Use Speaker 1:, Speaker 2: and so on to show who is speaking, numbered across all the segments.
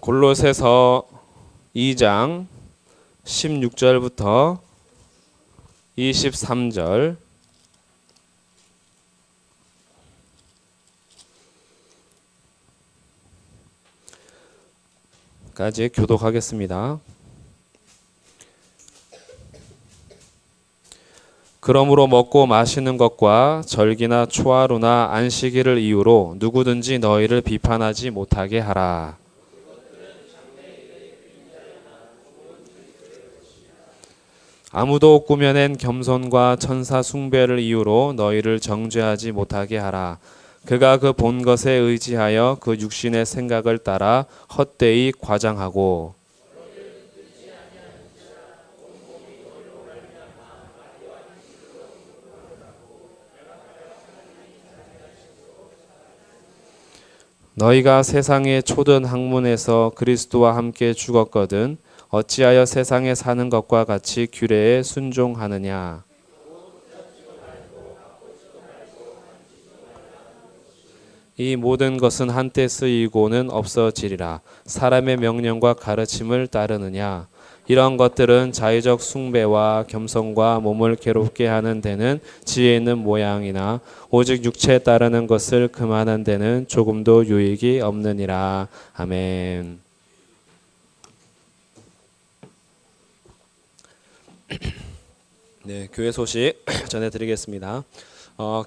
Speaker 1: 골로새서 2장 16절부터 23절 까지 교독하겠습니다. 그러므로 먹고 마시는 것과 절기나 초하루나 안식일을 이유로 누구든지 너희를 비판하지 못하게 하라. 아무도 꾸며낸 겸손과 천사 숭배를 이유로 너희를 정죄하지 못하게 하라. 그가 그 본 것에 의지하여 그 육신의 생각을 따라 헛되이 과장하고 너희가 세상의 초든 학문에서 그리스도와 함께 죽었거든 어찌하여 세상에 사는 것과 같이 규례에 순종하느냐. 이 모든 것은 한때 쓰이고는 없어지리라. 사람의 명령과 가르침을 따르느냐. 이런 것들은 자의적 숭배와 겸손과 몸을 괴롭게 하는 데는 지혜 있는 모양이나 오직 육체에 따르는 것을 금하는 데는 조금도 유익이 없느니라. 아멘. 네, 교회 소식 전해드리겠습니다.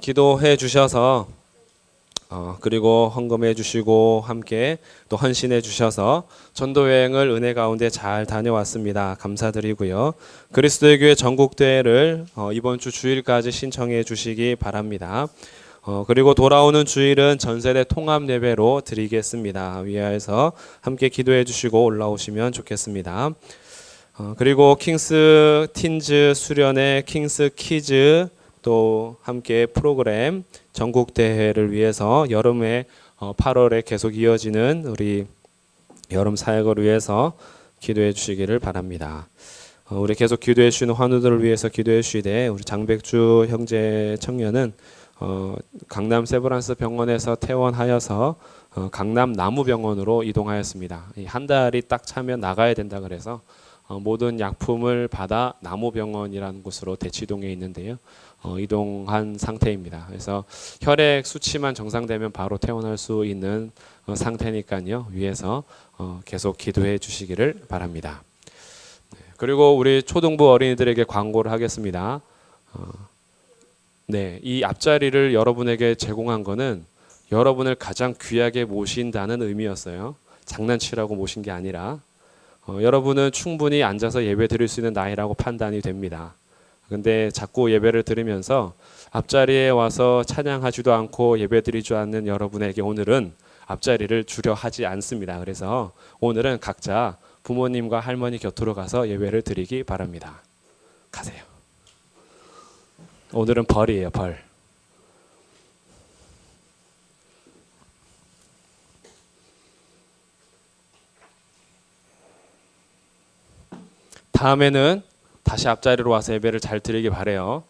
Speaker 1: 기도해 주셔서 그리고 헌금해 주시고 함께 또 헌신해 주셔서 전도 여행을 은혜 가운데 잘 다녀왔습니다. 감사드리고요. 그리스도의 교회 전국대회를 이번 주 주일까지 신청해 주시기 바랍니다. 그리고 돌아오는 주일은 전세대 통합 예배로 드리겠습니다. 위에서 함께 기도해 주시고 올라오시면 좋겠습니다. 그리고 킹스 틴즈 수련회 킹스 키즈 또 함께 프로그램 전국대회를 위해서 여름에 8월에 계속 이어지는 우리 여름 사역을 위해서 기도해 주시기를 바랍니다. 우리 계속 기도해 주시는 환우들을 위해서 기도해 주시되 우리 장백주 형제 청년은 강남 세브란스 병원에서 퇴원하여서 강남 나무병원으로 이동하였습니다. 한 달이 딱 차면 나가야 된다 그래서 모든 약품을 받아 나무병원이라는 곳으로 대치동에 있는데요. 이동한 상태입니다. 그래서 혈액 수치만 정상되면 바로 퇴원할 수 있는 상태니까요. 위에서 계속 기도해 주시기를 바랍니다. 그리고 우리 초등부 어린이들에게 광고를 하겠습니다. 네, 이 앞자리를 여러분에게 제공한 거는 여러분을 가장 귀하게 모신다는 의미였어요. 장난치라고 모신 게 아니라 여러분은 충분히 앉아서 예배 드릴 수 있는 나이라고 판단이 됩니다. 근데 자꾸 예배를 드리면서 앞자리에 와서 찬양하지도 않고 예배 드리지 않는 여러분에게 오늘은 앞자리를 주려 하지 않습니다. 그래서 오늘은 각자 부모님과 할머니 곁으로 가서 예배를 드리기 바랍니다. 가세요. 오늘은 벌이에요, 벌. 다음에는 다시 앞자리로 와서 예배를 잘 드리기 바래요.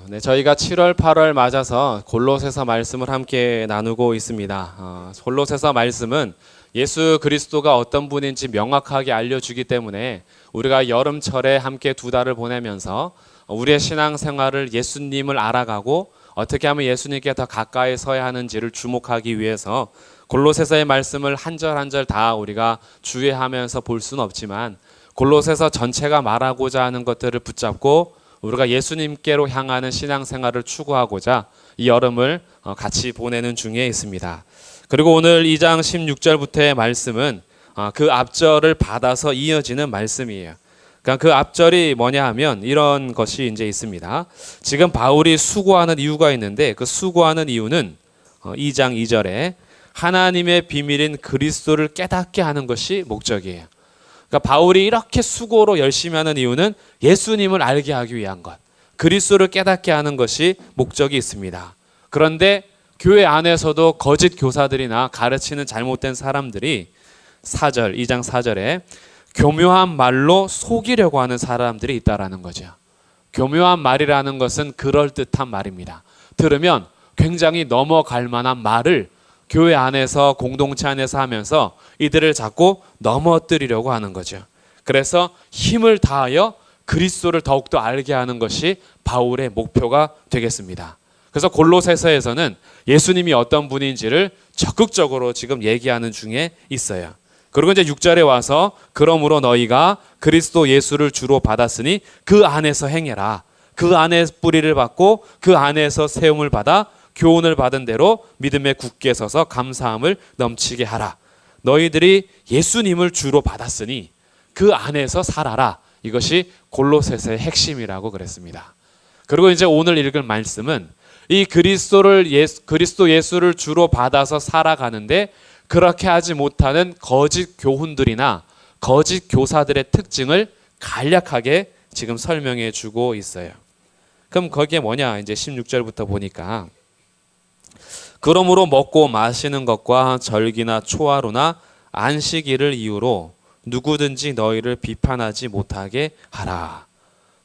Speaker 1: 네, 저희가 7월, 8월 맞아서 골로새서 말씀을 함께 나누고 있습니다. 골로새서 말씀은 예수 그리스도가 어떤 분인지 명확하게 알려주기 때문에 우리가 여름철에 함께 2달을 보내면서 우리의 신앙생활을 예수님을 알아가고 어떻게 하면 예수님께 더 가까이 서야 하는지를 주목하기 위해서 골로새서의 말씀을 한 절 한 절 다 우리가 주의하면서 볼 수는 없지만 골로새서 전체가 말하고자 하는 것들을 붙잡고 우리가 예수님께로 향하는 신앙생활을 추구하고자 이 여름을 같이 보내는 중에 있습니다. 그리고 오늘 2장 16절부터의 말씀은 그 앞절을 받아서 이어지는 말씀이에요. 그러니까 그 앞절이 뭐냐 하면 이런 것이 이제 있습니다. 지금 바울이 수고하는 이유가 있는데 그 수고하는 이유는 2장 2절에 하나님의 비밀인 그리스도를 깨닫게 하는 것이 목적이에요. 그러니까 바울이 이렇게 수고로 열심히 하는 이유는 예수님을 알게 하기 위한 것, 그리스도를 깨닫게 하는 것이 목적이 있습니다. 그런데 교회 안에서도 거짓 교사들이나 가르치는 잘못된 사람들이 2장 4절에 교묘한 말로 속이려고 하는 사람들이 있다라는 거죠. 교묘한 말이라는 것은 그럴듯한 말입니다. 들으면 굉장히 넘어갈 만한 말을 교회 안에서 공동체 안에서 하면서 이들을 자꾸 넘어뜨리려고 하는 거죠. 그래서 힘을 다하여 그리스도를 더욱더 알게 하는 것이 바울의 목표가 되겠습니다. 그래서 골로새서에서는 예수님이 어떤 분인지를 적극적으로 지금 얘기하는 중에 있어요. 그리고 이제 6절에 와서 그러므로 너희가 그리스도 예수를 주로 받았으니 그 안에서 행해라. 그 안에 뿌리를 받고 그 안에서 세움을 받아 교훈을 받은 대로 믿음에 굳게 서서 감사함을 넘치게 하라. 너희들이 예수님을 주로 받았으니 그 안에서 살아라. 이것이 골로새서의 핵심이라고 그랬습니다. 그리고 이제 오늘 읽을 말씀은 이 그리스도 예수를 주로 받아서 살아가는데 그렇게 하지 못하는 거짓 교훈들이나 거짓 교사들의 특징을 간략하게 지금 설명해 주고 있어요. 그럼 거기에 뭐냐? 이제 16절부터 보니까 그러므로 먹고 마시는 것과 절기나 초하루나 안식일을 이유로 누구든지 너희를 비판하지 못하게 하라.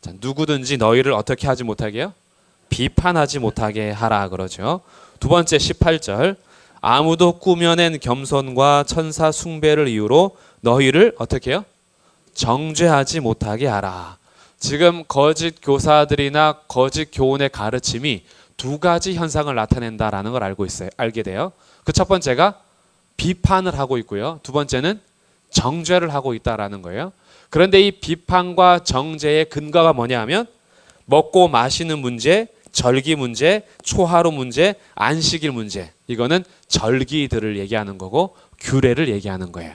Speaker 1: 자, 누구든지 너희를 어떻게 하지 못하게요? 비판하지 못하게 하라 그러죠. 두 번째 18절 아무도 꾸며낸 겸손과 천사 숭배를 이유로 너희를 어떻게 해요? 정죄하지 못하게 하라. 지금 거짓 교사들이나 거짓 교훈의 가르침이 두 가지 현상을 나타낸다라는 걸 알게 돼요. 그 첫 번째가 비판을 하고 있고요. 두 번째는 정죄를 하고 있다라는 거예요. 그런데 이 비판과 정죄의 근거가 뭐냐 하면 먹고 마시는 문제, 절기 문제, 초하루 문제, 안식일 문제. 이거는 절기들을 얘기하는 거고 규례를 얘기하는 거예요.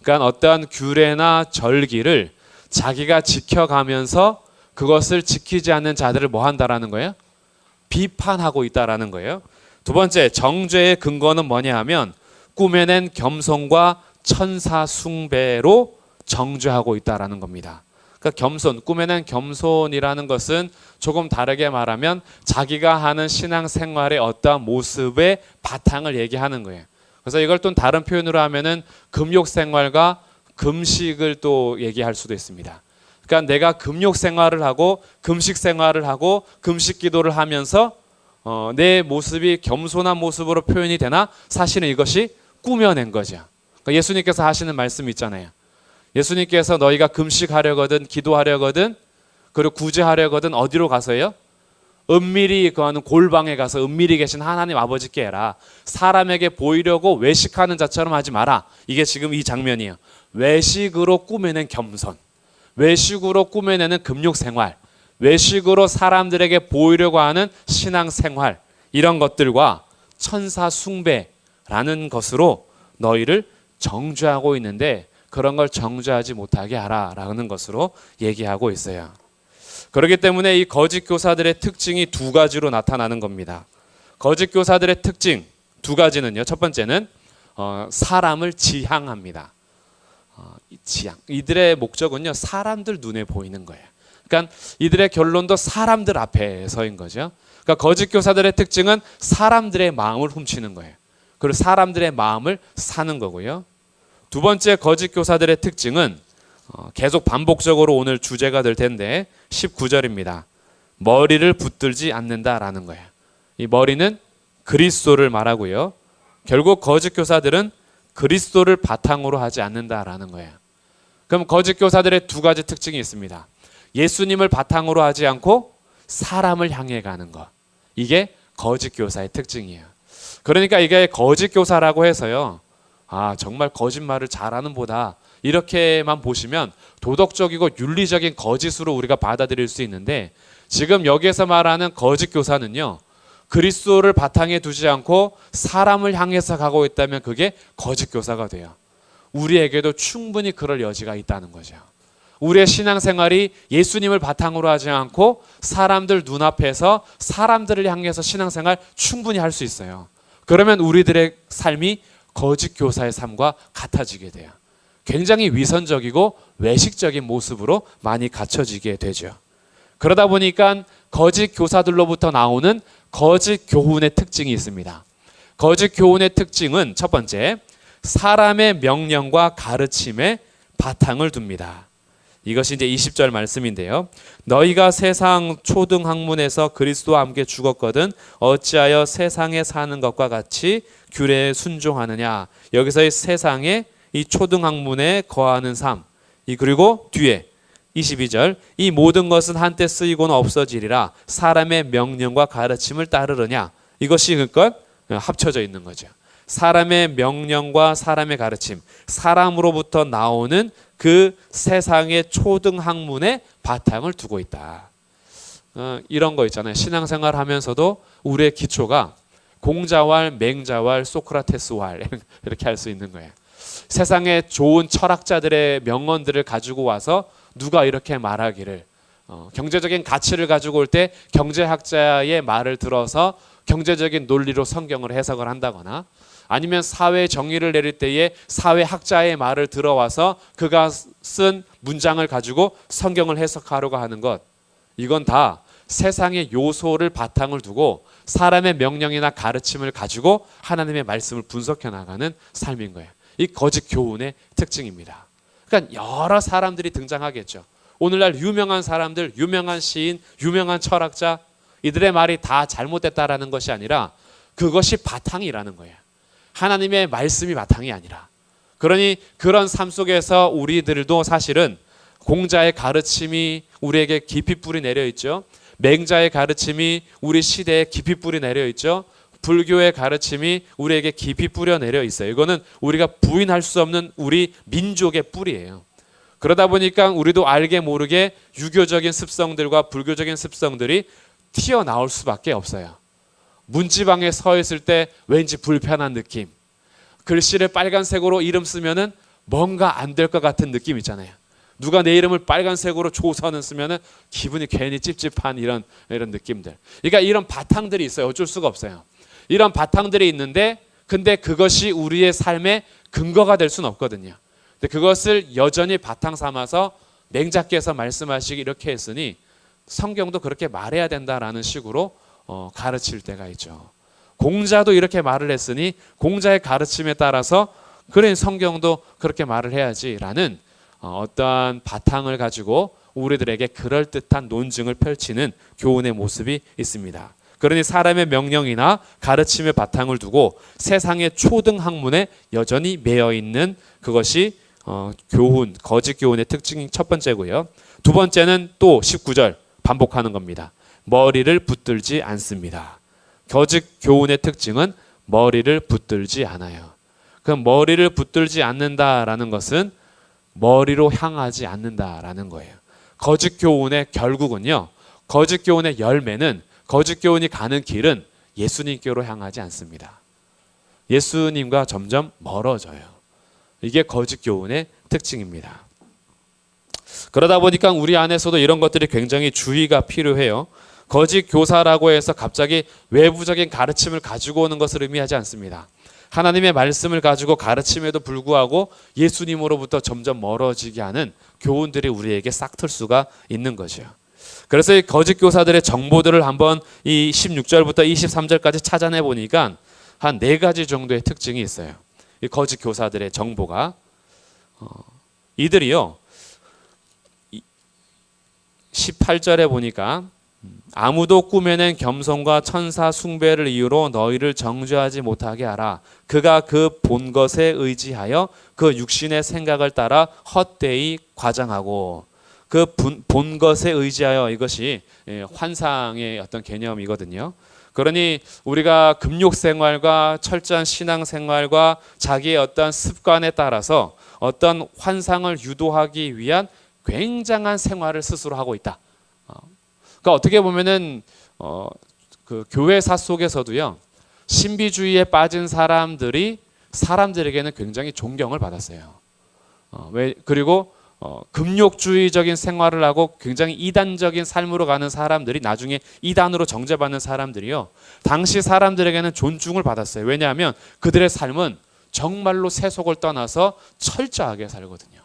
Speaker 1: 그러니까 어떠한 규례나 절기를 자기가 지켜가면서 그것을 지키지 않는 자들을 뭐 한다라는 거예요? 비판하고 있다라는 거예요. 두 번째 정죄의 근거는 뭐냐 하면 꾸며낸 겸손과 천사 숭배로 정죄하고 있다라는 겁니다. 그러니까 겸손, 꾸며낸 겸손이라는 것은 조금 다르게 말하면 자기가 하는 신앙생활의 어떠한 모습의 바탕을 얘기하는 거예요. 그래서 이걸 또 다른 표현으로 하면은 금욕생활과 금식을 또 얘기할 수도 있습니다. 그러니까 내가 금욕생활을 하고 금식생활을 하고 금식기도를 하면서 내 모습이 겸손한 모습으로 표현이 되나 사실은 이것이 꾸며낸 거죠. 그러니까 예수님께서 하시는 말씀이 있잖아요. 예수님께서 너희가 금식하려거든 기도하려거든 그리고 구제하려거든 어디로 가서요? 은밀히 거하는 골방에 가서 은밀히 계신 하나님 아버지께 해라. 사람에게 보이려고 외식하는 자처럼 하지 마라. 이게 지금 이 장면이에요. 외식으로 꾸며낸 겸손, 외식으로 꾸며내는 금욕생활, 외식으로 사람들에게 보이려고 하는 신앙생활, 이런 것들과 천사 숭배라는 것으로 너희를 정죄하고 있는데 그런 걸 정죄하지 못하게 하라라는 것으로 얘기하고 있어요. 그렇기 때문에 이 거짓 교사들의 특징이 두 가지로 나타나는 겁니다. 거짓 교사들의 특징 두 가지는요. 첫 번째는 사람을 지향합니다. 지향. 이들의 목적은요. 사람들 눈에 보이는 거예요. 그러니까 이들의 결론도 사람들 앞에 서인 거죠. 그러니까 거짓 교사들의 특징은 사람들의 마음을 훔치는 거예요. 그리고 사람들의 마음을 사는 거고요. 두 번째 거짓 교사들의 특징은 계속 반복적으로 오늘 주제가 될 텐데 19절입니다. 머리를 붙들지 않는다라는 거예요. 이 머리는 그리스도를 말하고요. 결국 거짓 교사들은 그리스도를 바탕으로 하지 않는다라는 거예요. 그럼 거짓 교사들의 두 가지 특징이 있습니다. 예수님을 바탕으로 하지 않고 사람을 향해 가는 것. 이게 거짓 교사의 특징이에요. 그러니까 이게 거짓 교사라고 해서요. 정말 거짓말을 잘하는 보다 이렇게만 보시면 도덕적이고 윤리적인 거짓으로 우리가 받아들일 수 있는데 지금 여기에서 말하는 거짓 교사는요. 그리스도를 바탕에 두지 않고 사람을 향해서 가고 있다면 그게 거짓 교사가 돼요. 우리에게도 충분히 그럴 여지가 있다는 거죠. 우리의 신앙생활이 예수님을 바탕으로 하지 않고 사람들 눈앞에서 사람들을 향해서 신앙생활 충분히 할 수 있어요. 그러면 우리들의 삶이 거짓 교사의 삶과 같아지게 돼요. 굉장히 위선적이고 외식적인 모습으로 많이 갖춰지게 되죠. 그러다 보니까 거짓 교사들로부터 나오는 거짓 교훈의 특징이 있습니다. 거짓 교훈의 특징은 첫 번째, 사람의 명령과 가르침에 바탕을 둡니다. 이것이 이제 20절 말씀인데요. 너희가 세상 초등 학문에서 그리스도와 함께 죽었거든 어찌하여 세상에 사는 것과 같이 규례에 순종하느냐. 여기서의 세상에 이 초등 학문에 거하는 삶. 그리고 뒤에 22절 이 모든 것은 한때 쓰이고는 없어지리라. 사람의 명령과 가르침을 따르느냐. 이것이 그것 합쳐져 있는 거죠. 사람의 명령과 사람의 가르침, 사람으로부터 나오는 그 세상의 초등 학문에 바탕을 두고 있다. 이런 거 있잖아요. 신앙생활 하면서도 우리의 기초가 공자왈, 맹자왈, 소크라테스왈 이렇게 할 수 있는 거예요. 세상에 좋은 철학자들의 명언들을 가지고 와서 누가 이렇게 말하기를, 경제적인 가치를 가지고 올 때 경제학자의 말을 들어서 경제적인 논리로 성경을 해석을 한다거나, 아니면 사회 정의를 내릴 때에 사회학자의 말을 들어와서 그가 쓴 문장을 가지고 성경을 해석하려고 하는 것, 이건 다 세상의 요소를 바탕을 두고 사람의 명령이나 가르침을 가지고 하나님의 말씀을 분석해 나가는 삶인 거예요. 이 거짓 교훈의 특징입니다. 그러니까 여러 사람들이 등장하겠죠. 오늘날 유명한 사람들, 유명한 시인, 유명한 철학자, 이들의 말이 다 잘못됐다라는 것이 아니라 그것이 바탕이라는 거예요. 하나님의 말씀이 바탕이 아니라. 그러니 그런 삶 속에서 우리들도 사실은 공자의 가르침이 우리에게 깊이 뿌리 내려 있죠. 맹자의 가르침이 우리 시대에 깊이 뿌리 내려 있죠. 불교의 가르침이 우리에게 깊이 뿌려 내려 있어요. 이거는 우리가 부인할 수 없는 우리 민족의 뿌리예요. 그러다 보니까 우리도 알게 모르게 유교적인 습성들과 불교적인 습성들이 튀어나올 수밖에 없어요. 문지방에 서 있을 때 왠지 불편한 느낌, 글씨를 빨간색으로 이름 쓰면은 뭔가 안 될 것 같은 느낌 있잖아요. 누가 내 이름을 빨간색으로 조선은 쓰면은 기분이 괜히 찝찝한 이런 느낌들. 그러니까 이런 바탕들이 있어요. 어쩔 수가 없어요. 이런 바탕들이 있는데, 근데 그것이 우리의 삶의 근거가 될 수는 없거든요. 근데 그것을 여전히 바탕 삼아서 맹자께서 말씀하시기 이렇게 했으니 성경도 그렇게 말해야 된다라는 식으로 가르칠 때가 있죠. 공자도 이렇게 말을 했으니 공자의 가르침에 따라서 그래 성경도 그렇게 말을 해야지라는 어떠한 바탕을 가지고 우리들에게 그럴듯한 논증을 펼치는 교훈의 모습이 있습니다. 그러니 사람의 명령이나 가르침의 바탕을 두고 세상의 초등 학문에 여전히 매여 있는 그것이 교훈, 거짓 교훈의 특징이 첫 번째고요. 두 번째는 또 19절 반복하는 겁니다. 머리를 붙들지 않습니다. 거짓 교훈의 특징은 머리를 붙들지 않아요. 그 머리를 붙들지 않는다라는 것은 머리로 향하지 않는다라는 거예요. 거짓 교훈의 결국은요, 거짓 교훈의 열매는, 거짓 교훈이 가는 길은 예수님께로 향하지 않습니다. 예수님과 점점 멀어져요. 이게 거짓 교훈의 특징입니다. 그러다 보니까 우리 안에서도 이런 것들이 굉장히 주의가 필요해요. 거짓 교사라고 해서 갑자기 외부적인 가르침을 가지고 오는 것을 의미하지 않습니다. 하나님의 말씀을 가지고 가르침에도 불구하고 예수님으로부터 점점 멀어지게 하는 교훈들이 우리에게 싹틀 수가 있는 거죠. 그래서 이 거짓 교사들의 정보들을 한번 이 16절부터 23절까지 찾아내 보니까 한 4가지 정도의 특징이 있어요. 이 거짓 교사들의 정보가 이들이요, 18절에 보니까 아무도 꾸며낸 겸손과 천사 숭배를 이유로 너희를 정죄하지 못하게 하라. 그가 그 본 것에 의지하여 그 육신의 생각을 따라 헛되이 과장하고, 그 본 것에 의지하여, 이것이 환상의 어떤 개념이거든요. 그러니 우리가 금욕 생활과 철저한 신앙 생활과 자기의 어떤 습관에 따라서 어떤 환상을 유도하기 위한 굉장한 생활을 스스로 하고 있다. 그러니까 어떻게 보면은 그 교회사 속에서도요, 신비주의에 빠진 사람들이 사람들에게는 굉장히 존경을 받았어요. 그리고 금욕주의적인 생활을 하고 굉장히 이단적인 삶으로 가는 사람들이 나중에 이단으로 정죄받는 사람들이요, 당시 사람들에게는 존중을 받았어요. 왜냐하면 그들의 삶은 정말로 세속을 떠나서 철저하게 살거든요.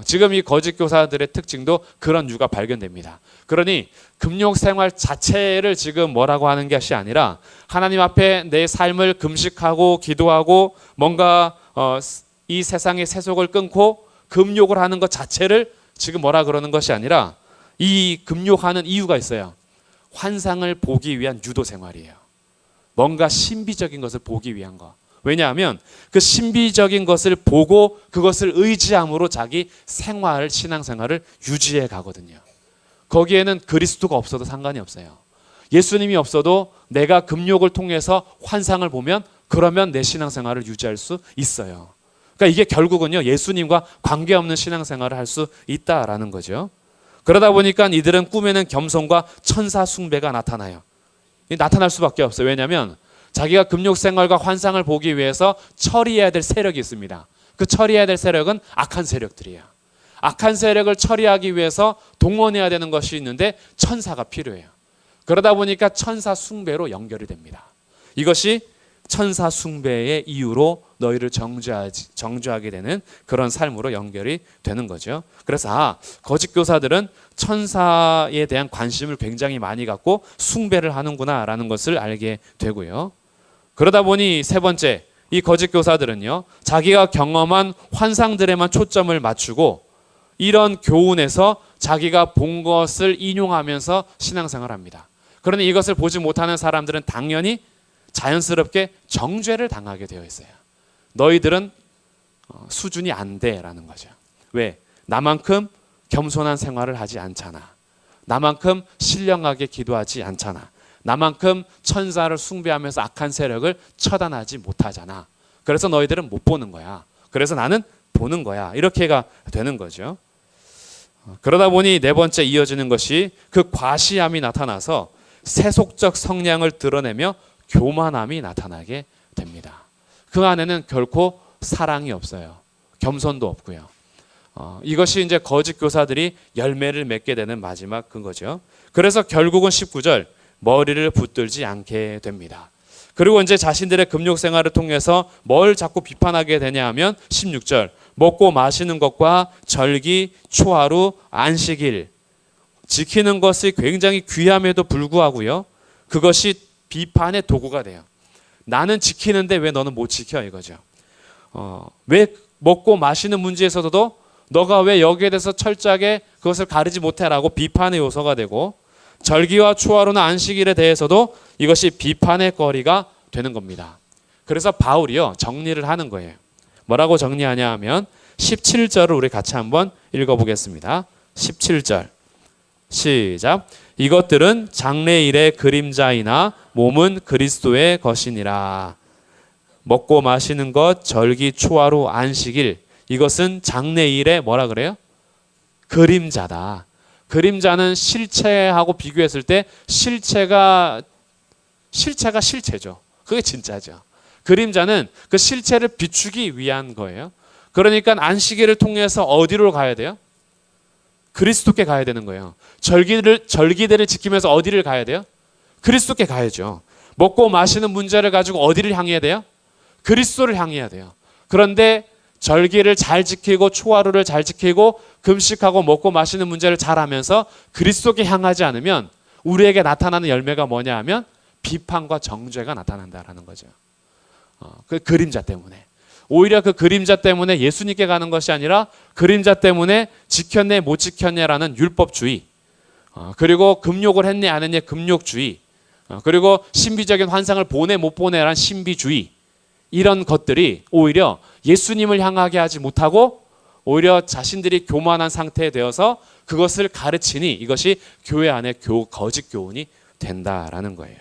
Speaker 2: 지금 이 거짓 교사들의 특징도 그런 이유가 발견됩니다. 그러니 금욕 생활 자체를 지금 뭐라고 하는 것이 아니라 하나님 앞에 내 삶을 금식하고 기도하고 뭔가 이 세상의 세속을 끊고 금욕을 하는 것 자체를 지금 뭐라 그러는 것이 아니라 이 금욕하는 이유가 있어요. 환상을 보기 위한 유도 생활이에요. 뭔가 신비적인 것을 보기 위한 거. 왜냐하면 그 신비적인 것을 보고 그것을 의지함으로 자기 생활, 신앙생활을 유지해 가거든요. 거기에는 그리스도가 없어도 상관이 없어요. 예수님이 없어도 내가 금욕을 통해서 환상을 보면 그러면 내 신앙생활을 유지할 수 있어요. 그러니까 이게 결국은요, 예수님과 관계없는 신앙생활을 할 수 있다라는 거죠. 그러다 보니까 이들은 꿈에는 겸손과 천사 숭배가 나타나요. 나타날 수밖에 없어요. 왜냐하면 자기가 금욕 생활과 환상을 보기 위해서 처리해야 될 세력이 있습니다. 그 처리해야 될 세력은 악한 세력들이에요. 악한 세력을 처리하기 위해서 동원해야 되는 것이 있는데 천사가 필요해요. 그러다 보니까 천사 숭배로 연결이 됩니다. 이것이 천사 숭배의 이유로 너희를 정죄하게 되는 그런 삶으로 연결이 되는 거죠. 그래서 거짓 교사들은 천사에 대한 관심을 굉장히 많이 갖고 숭배를 하는구나라는 것을 알게 되고요. 그러다 보니 세 번째, 이 거짓 교사들은요, 자기가 경험한 환상들에만 초점을 맞추고 이런 교훈에서 자기가 본 것을 인용하면서 신앙생활합니다. 그러니 이것을 보지 못하는 사람들은 당연히 자연스럽게 정죄를 당하게 되어 있어요. 너희들은 수준이 안 돼라는 거죠. 왜? 나만큼 겸손한 생활을 하지 않잖아. 나만큼 신령하게 기도하지 않잖아. 나만큼 천사를 숭배하면서 악한 세력을 처단하지 못하잖아. 그래서 너희들은 못 보는 거야. 그래서 나는 보는 거야. 이렇게가 되는 거죠. 그러다 보니 네 번째 이어지는 것이 그 과시함이 나타나서 세속적 성향을 드러내며 교만함이 나타나게 됩니다. 그 안에는 결코 사랑이 없어요. 겸손도 없고요. 이것이 이제 거짓 교사들이 열매를 맺게 되는 마지막 근거죠. 그래서 결국은 19절 머리를 붙들지 않게 됩니다. 그리고 이제 자신들의 금욕 생활을 통해서 뭘 자꾸 비판하게 되냐 하면 16절 먹고 마시는 것과 절기, 초하루, 안식일 지키는 것이 굉장히 귀함에도 불구하고요. 그것이 비판의 도구가 돼요. 나는 지키는데 왜 너는 못 지켜 이거죠. 왜 먹고 마시는 문제에서도 너가 왜 여기에 대해서 철저하게 그것을 가르지 못해라고 비판의 요소가 되고 절기와 초하루나 안식일에 대해서도 이것이 비판의 거리가 되는 겁니다. 그래서 바울이요 정리를 하는 거예요. 뭐라고 정리하냐 하면 17절을 우리 같이 한번 읽어보겠습니다. 17절 시작. 이것들은 장래일의 그림자이나 몸은 그리스도의 것이니라. 먹고 마시는 것, 절기, 초하루, 안식일 이것은 장래일의 뭐라 그래요? 그림자다. 그림자는 실체하고 비교했을 때 실체가 실체죠. 그게 진짜죠. 그림자는 그 실체를 비추기 위한 거예요. 그러니까 안식일을 통해서 어디로 가야 돼요? 그리스도께 가야 되는 거예요. 절기들을 지키면서 어디를 가야 돼요? 그리스도께 가야죠. 먹고 마시는 문제를 가지고 어디를 향해야 돼요? 그리스도를 향해야 돼요. 그런데 절기를 잘 지키고 초하루를 잘 지키고 금식하고 먹고 마시는 문제를 잘 하면서 그리스도께 향하지 않으면 우리에게 나타나는 열매가 뭐냐 하면 비판과 정죄가 나타난다라는 거죠. 그 그림자 때문에. 오히려 그 그림자 때문에 예수님께 가는 것이 아니라 그림자 때문에 지켰네 못 지켰네라는 율법주의, 그리고 금욕을 했네 안 했네 금욕주의, 그리고 신비적인 환상을 보내 못 보내라는 신비주의, 이런 것들이 오히려 예수님을 향하게 하지 못하고 오히려 자신들이 교만한 상태에 되어서 그것을 가르치니 이것이 교회 안에 거짓 교훈이 된다라는 거예요.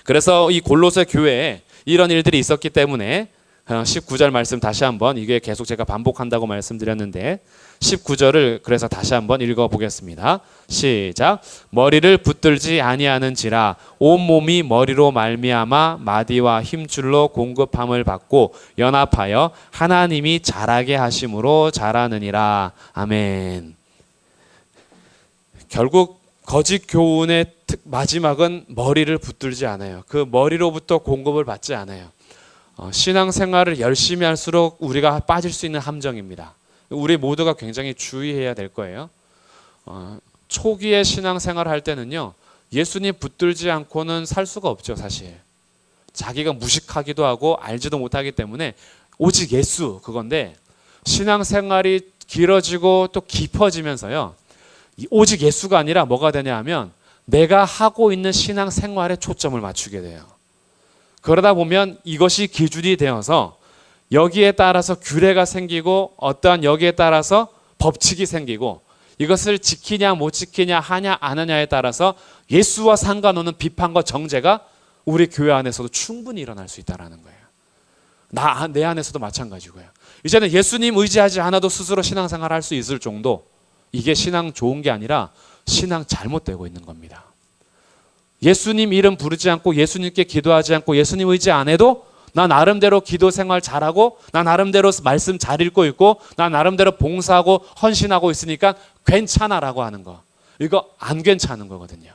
Speaker 2: 그래서 이 골로새 교회에 이런 일들이 있었기 때문에 19절 말씀 다시 한번, 이게 계속 제가 반복한다고 말씀드렸는데 19절을 그래서 다시 한번 읽어보겠습니다. 시작. 머리를 붙들지 아니하는지라 온몸이 머리로 말미암아 마디와 힘줄로 공급함을 받고 연합하여 하나님이 자라게 하심으로 자라느니라. 아멘. 결국 거짓 교훈의 마지막은 머리를 붙들지 않아요. 그 머리로부터 공급을 받지 않아요. 신앙생활을 열심히 할수록 우리가 빠질 수 있는 함정입니다. 우리 모두가 굉장히 주의해야 될 거예요. 초기에 신앙생활을 할 때는요, 예수님 붙들지 않고는 살 수가 없죠, 사실. 자기가 무식하기도 하고 알지도 못하기 때문에 오직 예수, 그건데 신앙생활이 길어지고 또 깊어지면서요, 오직 예수가 아니라 뭐가 되냐 하면 내가 하고 있는 신앙생활에 초점을 맞추게 돼요. 그러다 보면 이것이 기준이 되어서 여기에 따라서 규례가 생기고 어떠한 여기에 따라서 법칙이 생기고 이것을 지키냐 못 지키냐 하냐 안 하냐에 따라서 예수와 상관없는 비판과 정죄가 우리 교회 안에서도 충분히 일어날 수 있다는 거예요. 내 안에서도 마찬가지고요. 이제는 예수님 의지하지 않아도 스스로 신앙생활 할 수 있을 정도, 이게 신앙 좋은 게 아니라 신앙 잘못되고 있는 겁니다. 예수님 이름 부르지 않고 예수님께 기도하지 않고 예수님 의지 안 해도 나 나름대로 기도 생활 잘하고 나 나름대로 말씀 잘 읽고 있고 나 나름대로 봉사하고 헌신하고 있으니까 괜찮아라고 하는 거, 이거 안 괜찮은 거거든요.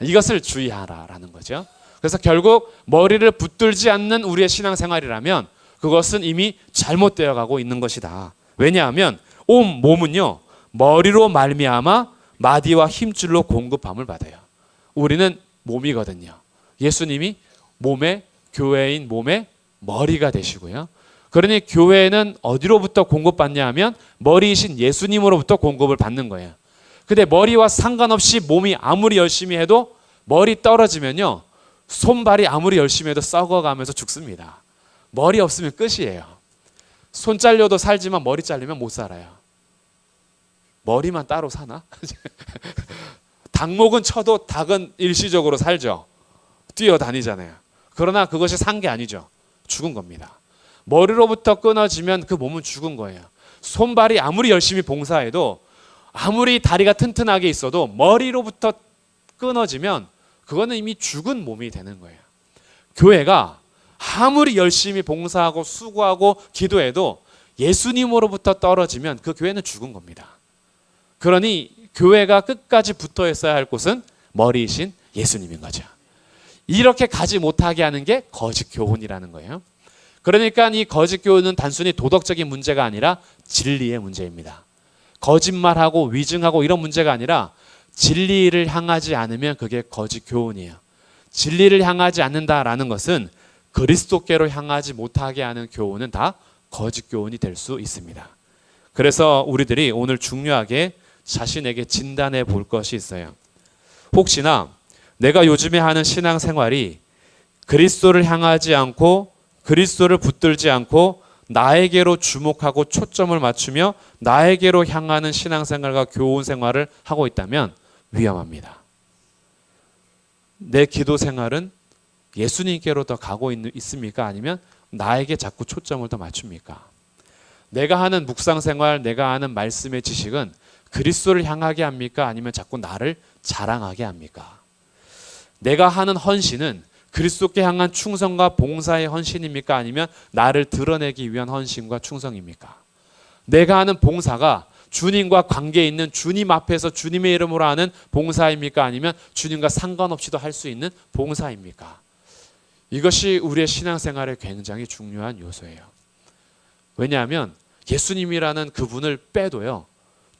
Speaker 2: 이것을 주의하라라는 거죠. 그래서 결국 머리를 붙들지 않는 우리의 신앙생활이라면 그것은 이미 잘못되어 가고 있는 것이다. 왜냐하면 온 몸은요, 머리로 말미암아 마디와 힘줄로 공급함을 받아요. 우리는 몸이거든요. 예수님이 교회인 몸의 머리가 되시고요. 그러니 교회는 어디로부터 공급받냐 하면 머리이신 예수님으로부터 공급을 받는 거예요. 근데 머리와 상관없이 몸이 아무리 열심히 해도 머리 떨어지면요, 손발이 아무리 열심히 해도 썩어가면서 죽습니다. 머리 없으면 끝이에요. 손 잘려도 살지만 머리 잘리면 못 살아요. 머리만 따로 사나? 닭목은 쳐도 닭은 일시적으로 살죠. 뛰어다니잖아요. 그러나 그것이 산 게 아니죠. 죽은 겁니다. 머리로부터 끊어지면 그 몸은 죽은 거예요. 손발이 아무리 열심히 봉사해도 아무리 다리가 튼튼하게 있어도 머리로부터 끊어지면 그거는 이미 죽은 몸이 되는 거예요. 교회가 아무리 열심히 봉사하고 수고하고 기도해도 예수님으로부터 떨어지면 그 교회는 죽은 겁니다. 그러니 교회가 끝까지 붙어 있어야 할 곳은 머리이신 예수님인 거죠. 이렇게 가지 못하게 하는 게 거짓 교훈이라는 거예요. 그러니까 이 거짓 교훈은 단순히 도덕적인 문제가 아니라 진리의 문제입니다. 거짓말하고 위증하고 이런 문제가 아니라 진리를 향하지 않으면 그게 거짓 교훈이에요. 진리를 향하지 않는다라는 것은 그리스도께로 향하지 못하게 하는 교훈은 다 거짓 교훈이 될 수 있습니다. 그래서 우리들이 오늘 중요하게 자신에게 진단해 볼 것이 있어요. 혹시나 내가 요즘에 하는 신앙생활이 그리스도를 향하지 않고 그리스도를 붙들지 않고 나에게로 주목하고 초점을 맞추며 나에게로 향하는 신앙생활과 교훈생활을 하고 있다면 위험합니다. 내 기도 생활은 예수님께로 더 가고 있습니까? 아니면 나에게 자꾸 초점을 더 맞춥니까? 내가 하는 묵상생활, 내가 하는 말씀의 지식은 그리스도를 향하게 합니까? 아니면 자꾸 나를 자랑하게 합니까? 내가 하는 헌신은 그리스도께 향한 충성과 봉사의 헌신입니까? 아니면 나를 드러내기 위한 헌신과 충성입니까? 내가 하는 봉사가 주님과 관계 있는 주님 앞에서 주님의 이름으로 하는 봉사입니까? 아니면 주님과 상관없이도 할 수 있는 봉사입니까? 이것이 우리의 신앙생활에 굉장히 중요한 요소예요. 왜냐하면 예수님이라는 그분을 빼도요,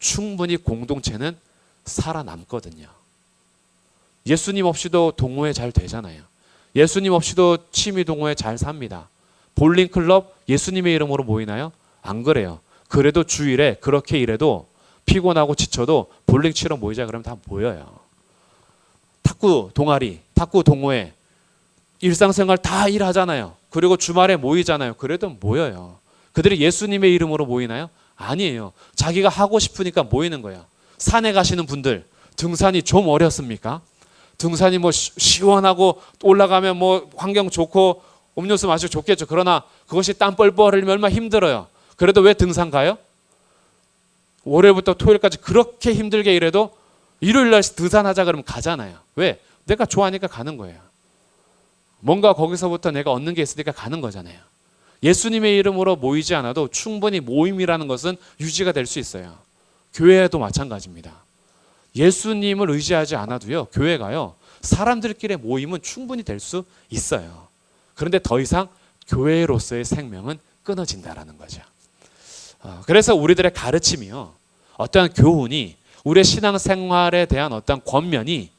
Speaker 2: 충분히 공동체는 살아남거든요. 예수님 없이도 동호회 잘 되잖아요. 예수님 없이도 취미 동호회 잘 삽니다. 볼링클럽 예수님의 이름으로 모이나요? 안 그래요. 그래도 주일에 그렇게 일해도 피곤하고 지쳐도 볼링 치러 모이자 그러면 다 모여요. 탁구 동아리, 탁구 동호회, 일상생활 다 일하잖아요. 그리고 주말에 모이잖아요. 그래도 모여요. 그들이 예수님의 이름으로 모이나요? 아니에요. 자기가 하고 싶으니까 모이는 거예요. 산에 가시는 분들, 등산이 좀 어렵습니까? 등산이 뭐 시원하고 올라가면 뭐 환경 좋고 음료수 마시고 좋겠죠. 그러나 그것이 땀 뻘뻘 흘리면 얼마나 힘들어요. 그래도 왜 등산 가요? 월요일부터 토요일까지 그렇게 힘들게 일해도 일요일날 등산하자 그러면 가잖아요. 왜? 내가 좋아하니까 가는 거예요. 뭔가 거기서부터 내가 얻는 게 있으니까 가는 거잖아요. 예수님의 이름으로 모이지 않아도 충분히 모임이라는 것은 유지가 될 수 있어요. 교회도 마찬가지입니다. 예수님을 의지하지 않아도요, 교회가요, 사람들끼리의 모임은 충분히 될 수 있어요. 그런데 더 이상 교회로서의 생명은 끊어진다라는 거죠. 그래서 우리들의 가르침이요, 어떠한 교훈이, 우리의 신앙생활에 대한 어떤 권면이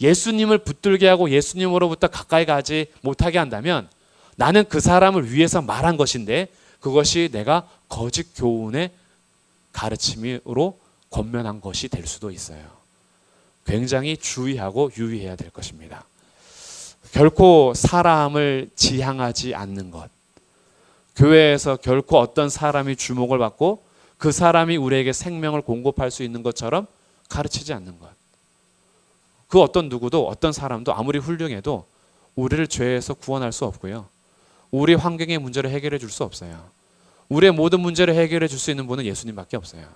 Speaker 2: 예수님을 붙들게 하고 예수님으로부터 가까이 가지 못하게 한다면 나는 그 사람을 위해서 말한 것인데 그것이 내가 거짓 교훈의 가르침으로 권면한 것이 될 수도 있어요. 굉장히 주의하고 유의해야 될 것입니다. 결코 사람을 지향하지 않는 것, 교회에서 결코 어떤 사람이 주목을 받고 그 사람이 우리에게 생명을 공급할 수 있는 것처럼 가르치지 않는 것. 그 어떤 누구도, 어떤 사람도 아무리 훌륭해도 우리를 죄에서 구원할 수 없고요, 우리 환경의 문제를 해결해 줄 수 없어요. 우리의 모든 문제를 해결해 줄 수 있는 분은 예수님밖에 없어요.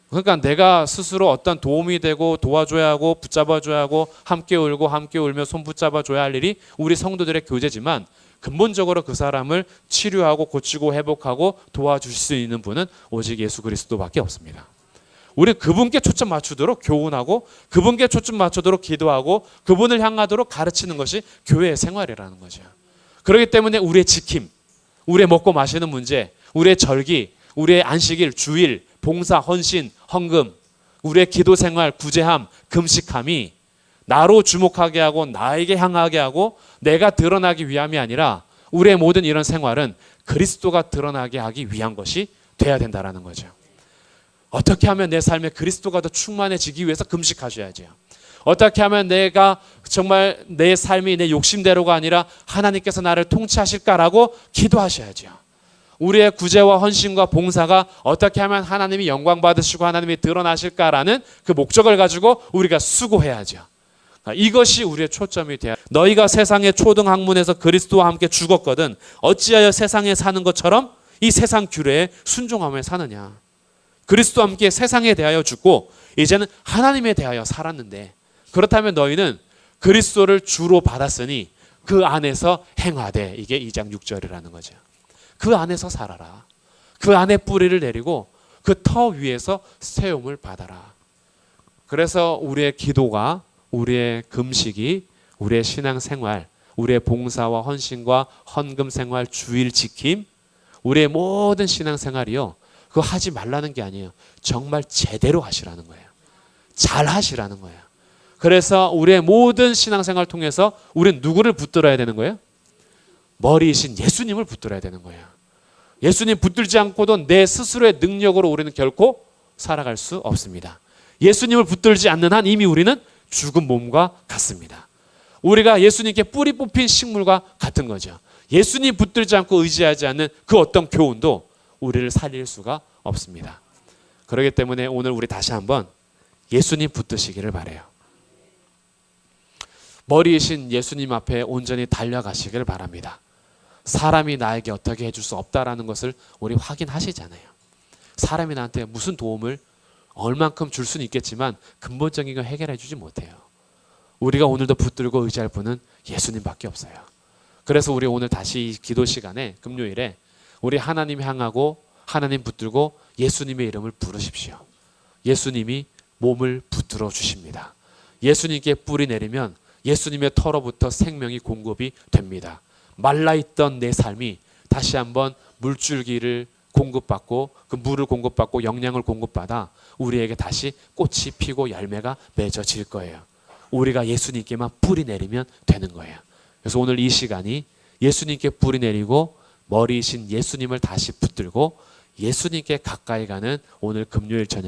Speaker 2: 그러니까 내가 스스로 어떤 도움이 되고 도와줘야 하고 붙잡아줘야 하고 함께 울고 함께 울며 손 붙잡아줘야 할 일이 우리 성도들의 교제지만, 근본적으로 그 사람을 치료하고 고치고 회복하고 도와줄 수 있는 분은 오직 예수 그리스도밖에 없습니다. 우리 그분께 초점 맞추도록 교훈하고 그분께 초점 맞추도록 기도하고 그분을 향하도록 가르치는 것이 교회의 생활이라는 거죠. 그렇기 때문에 우리의 지킴, 우리의 먹고 마시는 문제, 우리의 절기, 우리의 안식일, 주일, 봉사, 헌신, 헌금, 우리의 기도 생활, 구제함, 금식함이 나로 주목하게 하고 나에게 향하게 하고 내가 드러나기 위함이 아니라 우리의 모든 이런 생활은 그리스도가 드러나게 하기 위한 것이 돼야 된다는 거죠. 어떻게 하면 내 삶에 그리스도가 더 충만해지기 위해서 금식하셔야죠. 어떻게 하면 내가 정말 내 삶이 내 욕심대로가 아니라 하나님께서 나를 통치하실까라고 기도하셔야죠. 우리의 구제와 헌신과 봉사가 어떻게 하면 하나님이 영광 받으시고 하나님이 드러나실까라는 그 목적을 가지고 우리가 수고해야죠. 이것이 우리의 초점이 돼야. 너희가 세상의 초등학문에서 그리스도와 함께 죽었거든 어찌하여 세상에 사는 것처럼 이 세상 규례에 순종하며 사느냐. 그리스도와 함께 세상에 대하여 죽고 이제는 하나님에 대하여 살았는데, 그렇다면 너희는 그리스도를 주로 받았으니 그 안에서 행하되, 이게 2장 6절이라는 거죠. 그 안에서 살아라. 그 안에 뿌리를 내리고 그 터 위에서 세움을 받아라. 그래서 우리의 기도가, 우리의 금식이, 우리의 신앙생활, 우리의 봉사와 헌신과 헌금 생활, 주일 지킴, 우리의 모든 신앙생활이요, 그거 하지 말라는 게 아니에요. 정말 제대로 하시라는 거예요. 잘 하시라는 거예요. 그래서 우리의 모든 신앙생활 통해서 우리는 누구를 붙들어야 되는 거예요? 머리이신 예수님을 붙들어야 되는 거예요. 예수님 붙들지 않고도 내 스스로의 능력으로 우리는 결코 살아갈 수 없습니다. 예수님을 붙들지 않는 한 이미 우리는 죽은 몸과 같습니다. 우리가 예수님께 뿌리 뽑힌 식물과 같은 거죠. 예수님 붙들지 않고 의지하지 않는 그 어떤 교훈도 우리를 살릴 수가 없습니다. 그렇기 때문에 오늘 우리 다시 한번 예수님 붙드시기를 바라요. 머리이신 예수님 앞에 온전히 달려가시길 바랍니다. 사람이 나에게 어떻게 해줄 수 없다라는 것을 우리 확인하시잖아요. 사람이 나한테 무슨 도움을 얼만큼 줄 수는 있겠지만 근본적인 걸 해결해 주지 못해요. 우리가 오늘도 붙들고 의지할 분은 예수님밖에 없어요. 그래서 우리 오늘 다시 기도 시간에 금요일에 우리 하나님 향하고 하나님 붙들고 예수님의 이름을 부르십시오. 예수님이 몸을 붙들어 주십니다. 예수님께 뿌리 내리면 예수님의 터로부터 생명이 공급이 됩니다. 말라있던 내 삶이 다시 한번 물줄기를 공급받고 그 물을 공급받고 영양을 공급받아 우리에게 다시 꽃이 피고 열매가 맺어질 거예요. 우리가 예수님께만 뿌리 내리면 되는 거예요. 그래서 오늘 이 시간이 예수님께 뿌리 내리고 머리이신 예수님을 다시 붙들고 예수님께 가까이 가는 오늘 금요일 저녁